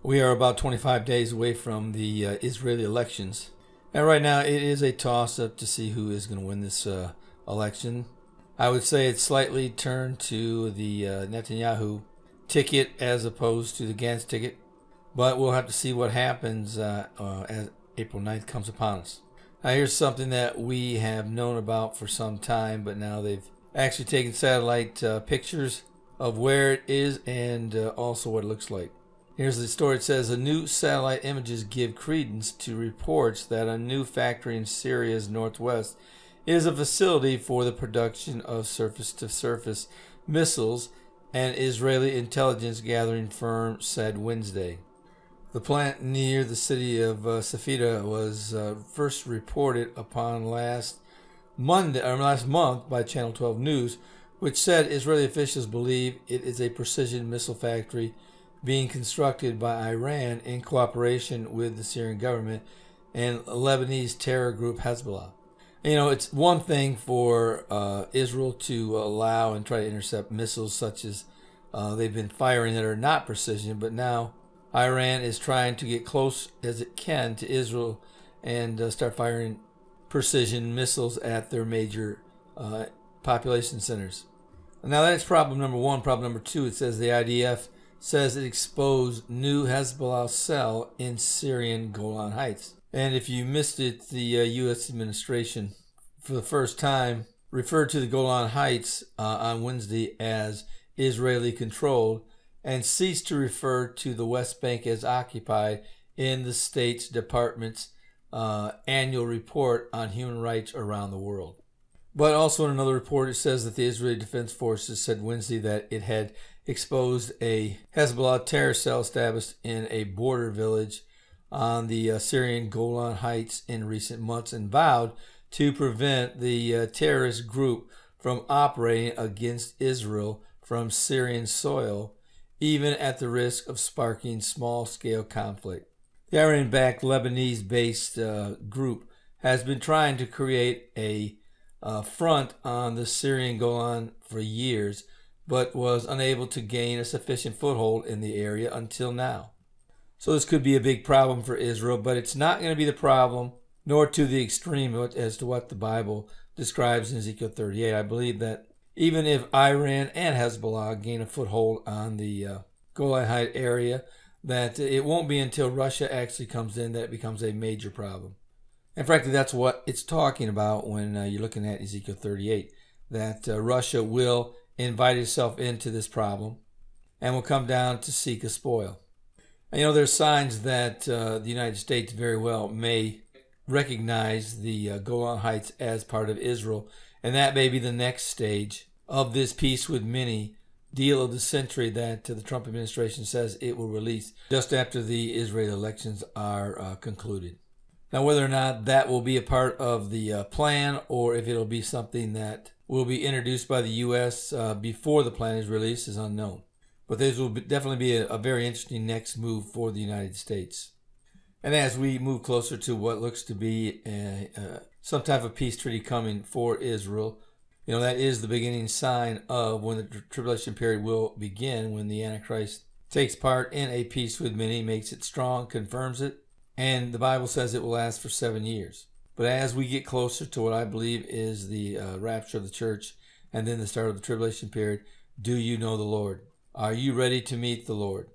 We are about 25 days away from the Israeli elections. And right now it is a toss-up to see who is going to win this election. I would say it's slightly turned to the Netanyahu ticket as opposed to the Gantz ticket. But we'll have to see what happens as April 9th comes upon us. Now here's something that we have known about for some time, but now they've actually taken satellite pictures of where it is and also what it looks like. Here's the story. It says, new satellite images give credence to reports that a new factory in Syria's northwest is a facility for the production of surface-to-surface missiles, an Israeli intelligence gathering firm said Wednesday. The plant near the city of Safida was first reported upon last month by Channel 12 News, which said Israeli officials believe it is a precision missile factory being constructed by Iran in cooperation with the Syrian government and Lebanese terror group Hezbollah. You know, it's one thing for Israel to allow and try to intercept missiles such as they've been firing that are not precision, but now Iran is trying to get close as it can to Israel and start firing precision missiles at their major population centers. Now that's problem number one. Problem number two, it says the IDF says it exposed new Hezbollah cell in Syrian Golan Heights. And if you missed it, the U.S. administration, for the first time, referred to the Golan Heights on Wednesday as Israeli-controlled and ceased to refer to the West Bank as occupied in the State Department's annual report on human rights around the world. But also in another report, it says that the Israeli Defense Forces said Wednesday that it had exposed a Hezbollah terror cell established in a border village on the Syrian Golan Heights in recent months and vowed to prevent the terrorist group from operating against Israel from Syrian soil, even at the risk of sparking small-scale conflict. The Iranian-backed Lebanese-based group has been trying to create a front on the Syrian Golan for years, but was unable to gain a sufficient foothold in the area until now. So this could be a big problem for Israel, but it's not going to be the problem, nor to the extreme as to what the Bible describes in Ezekiel 38. I believe that even if Iran and Hezbollah gain a foothold on the Golan Heights area, that it won't be until Russia actually comes in that it becomes a major problem. And frankly, that's what it's talking about when you're looking at Ezekiel 38, that Russia will invite itself into this problem and will come down to seek a spoil. And, you know, there's signs that the United States very well may recognize the Golan Heights as part of Israel, and that may be the next stage of this peace with many deal of the century that the Trump administration says it will release just after the Israeli elections are concluded. Now, whether or not that will be a part of the plan or if it'll be something that will be introduced by the U.S. Before the plan is released is unknown. But this will definitely be a very interesting next move for the United States. And as we move closer to what looks to be some type of peace treaty coming for Israel, you know, that is the beginning sign of when the tribulation period will begin, when the Antichrist takes part in a peace with many, makes it strong, confirms it, and the Bible says it will last for 7 years. But as we get closer to what I believe is the rapture of the church and then the start of the tribulation period, do you know the Lord? Are you ready to meet the Lord?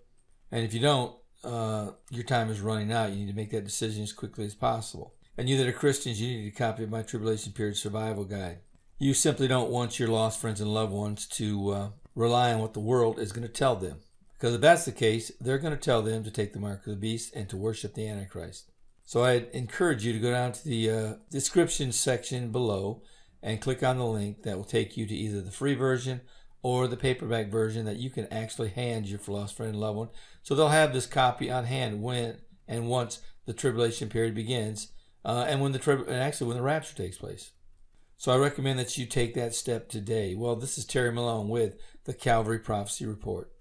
And if you don't, your time is running out. You need to make that decision as quickly as possible. And you that are Christians, you need a copy of my Tribulation Period Survival Guide. You simply don't want your lost friends and loved ones to rely on what the world is going to tell them. Because if that's the case, they're going to tell them to take the mark of the beast and to worship the Antichrist. So I encourage you to go down to the description section below and click on the link that will take you to either the free version or the paperback version that you can actually hand your lost friend and loved one. So they'll have this copy on hand when and once the tribulation period begins and when the rapture takes place. So I recommend that you take that step today. Well, this is Terry Malone with the Calvary Prophecy Report.